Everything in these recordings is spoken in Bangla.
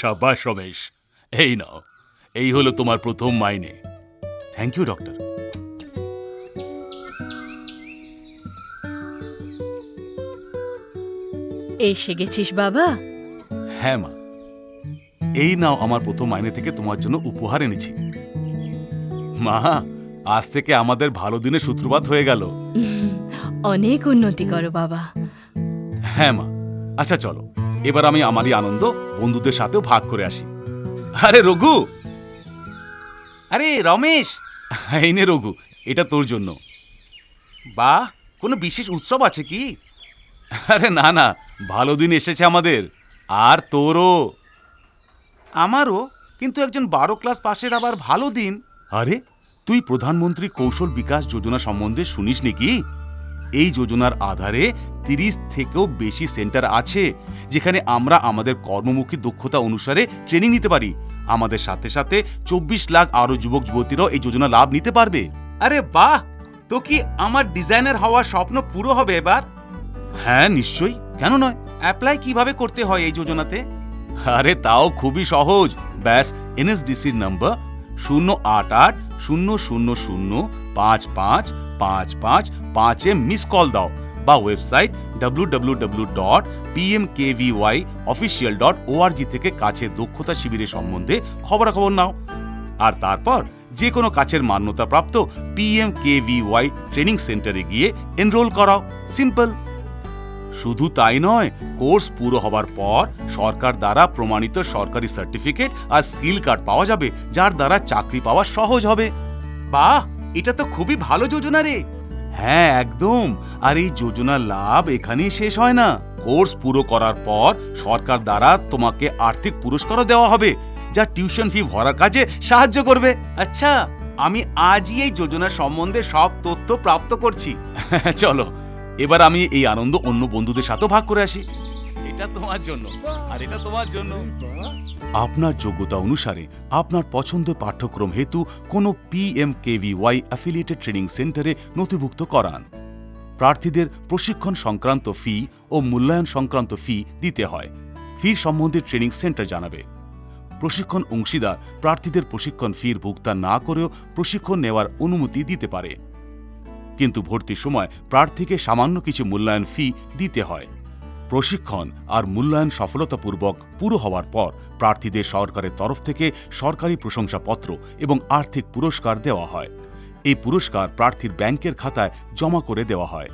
সাবাস রমেশ, এই নাও, এই হলো তোমার প্রথম মাইনে। Thank you doctor. এসে গেছিস বাবা? হ্যাঁ মা, এই নাও আমার প্রথম মাইনে থেকে তোমার জন্য উপহার এনেছি। মা, আজ থেকে আমাদের ভালো দিনের সূত্রপাত হয়ে গেল। অনেক উন্নতি করো বাবা। হ্যাঁ মা, আচ্ছা চলো, এবার আমি আমারই আনন্দ বন্ধুদের সাথেও ভাগ করে আসি। আরে রঘু, আরে রমেশ, এই নে রঘু, এটা তোর জন্য। বাহ, কোনো বিশেষ উৎসব আছে কি? আরে না না, ভালো দিন এসেছে আমাদের, আর তোরও। আমারও, কিন্তু একজন 12 ক্লাস পাশের আবার ভালো দিন। আরে তুই প্রধানমন্ত্রী কৌশল বিকাশ যোজনা সম্বন্ধে শুনিস নাকি? এই যোজনার আধারে 30 থেকেও বেশি সেন্টার আছে, যেখানে আমরা আমাদের কর্মমুখী দক্ষতা অনুসারে ট্রেনিং নিতে পারি। আমাদের সাথে সাথে 24 লাখ আরো যুবক যুবতীরাও এই যোজনা লাভ নিতে পারবে। আরে বাহ, তো কি আমার ডিজাইনার হওয়ার স্বপ্ন পুরো হবে এবার? হ্যাঁ নিশ্চয়ই, কেন নয়। অ্যাপ্লাই কিভাবে করতে হয় এই যোজনাতে? আরে তাও খুবই সহজ, ব্যাস এনএসডিসির নম্বর 08800055555 মিস কল দাও, বা ওয়েবসাইট www.pmkvyofficial.org থেকে কাছের দক্ষতা শিবিরের সম্বন্ধে খবরাখবর নাও। আর তারপর যে কোনো কাছের মান্যতাপ্রাপ্ত PMKVY ট্রেনিং সেন্টারে গিয়ে এনরোল করাও। সিম্পল। শুধু তাই নয়, কোর্স পুরো হবার পর সরকার দ্বারা প্রমাণিত সরকারি সার্টিফিকেট আর স্কিল কার্ড পাওয়া যাবে, যার দ্বারা চাকরি পাওয়া সহজ হবে। বাহ, এটা তো খুবই ভালো যোজনা রে। হ্যাঁ একদম। আর এই যোজনার লাভ এখানেই শেষ হয় না। কোর্স পুরো করার পর সরকার দ্বারা তোমাকে আর্থিক পুরস্কারও দেওয়া হবে, যা টিউশন ফি ভরার কাজে সাহায্য করবে। আচ্ছা, আমি আজই এই যোজনা সম্বন্ধে সব তথ্য প্রাপ্ত করছি। চলো, এবার আমি এই আনন্দ অন্য বন্ধুদের সাথেও ভাগ করে আসি। এটা তোমার জন্য, আর এটা তোমার জন্য। আপনার যোগ্যতা অনুসারে আপনার পছন্দের পাঠ্যক্রম হেতু কোনো PMKVY অ্যাফিলিয়েটেড ট্রেনিং সেন্টারে নথিভুক্ত করান। প্রার্থীদের প্রশিক্ষণ সংক্রান্ত ফি ও মূল্যায়ন সংক্রান্ত ফি দিতে হয়। ফি সম্বন্ধে ট্রেনিং সেন্টার জানাবে। প্রশিক্ষণ অংশীদার প্রার্থীদের প্রশিক্ষণ ফির ভুগতান না করেও প্রশিক্ষণ নেওয়ার অনুমতি দিতে পারে, কিন্তু ভর্তির সময় প্রার্থীকে সামান্য কিছু মূল্যায়ন ফি দিতে হয়। প্রশিক্ষণ আর মূল্যায়ন সফলতাপূর্বক পুরো হওয়ার পর প্রার্থীদের সরকারের তরফ থেকে সরকারি প্রশংসাপত্র এবং আর্থিক পুরস্কার দেওয়া হয়। এই পুরস্কার প্রার্থীর ব্যাংকের খাতায় জমা করে দেওয়া হয়।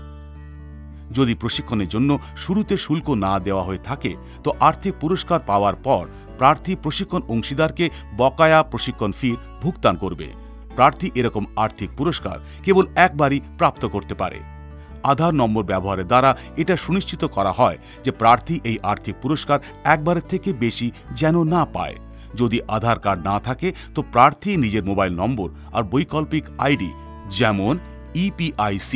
যদি প্রশিক্ষণের জন্য শুরুতে শুল্ক না দেওয়া হয়ে থাকে, তো আর্থিক পুরস্কার পাওয়ার পর প্রার্থী প্রশিক্ষণ অংশীদারকে বকেয়া প্রশিক্ষণ ফির ভুগতান করবে। প্রার্থী এরকম আর্থিক পুরস্কার কেবল একবারই প্রাপ্ত করতে পারে। আধার নম্বর ব্যবহারের দ্বারা এটা সুনিশ্চিত করা হয় যে প্রার্থী এই আর্থিক পুরস্কার একবারের থেকে বেশি যেন না পায়। যদি আধার কার্ড না থাকে, তো প্রার্থী নিজের মোবাইল নম্বর আর বৈকল্পিক আইডি, যেমন EPIC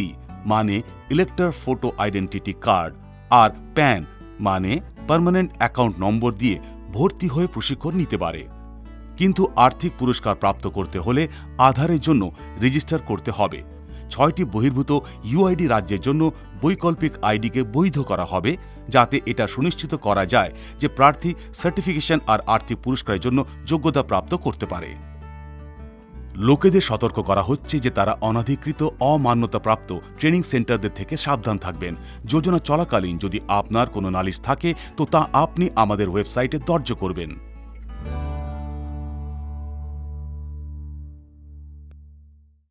মানে ইলেক্টর ফটো আইডেন্টিটি কার্ড, আর প্যান মানে পার্মানেন্ট অ্যাকাউন্ট নম্বর দিয়ে ভর্তি হয়ে প্রশিক্ষণ নিতে পারে। কিন্তু আর্থিক পুরস্কার প্রাপ্ত করতে হলে আধারের জন্য রেজিস্টার করতে হবে। 6টি বহির্ভূত UID রাজ্যের জন্য বৈকল্পিক আইডিকে বৈধ করা হবে, যাতে এটা সুনিশ্চিত করা যায় যে প্রার্থী সার্টিফিকেশন আর আর্থিক পুরস্কারের জন্য যোগ্যতা প্রাপ্ত করতে পারে। লোকেদের সতর্ক করা হচ্ছে যে তারা অনধিকৃত অমান্যতাপ্রাপ্ত ট্রেনিং সেন্টারদের থেকে সাবধান থাকবেন। যোজনা চলাকালীন যদি আপনার কোনো নালিশ থাকে, তো তা আপনি আমাদের ওয়েবসাইটে দর্জ করবেন।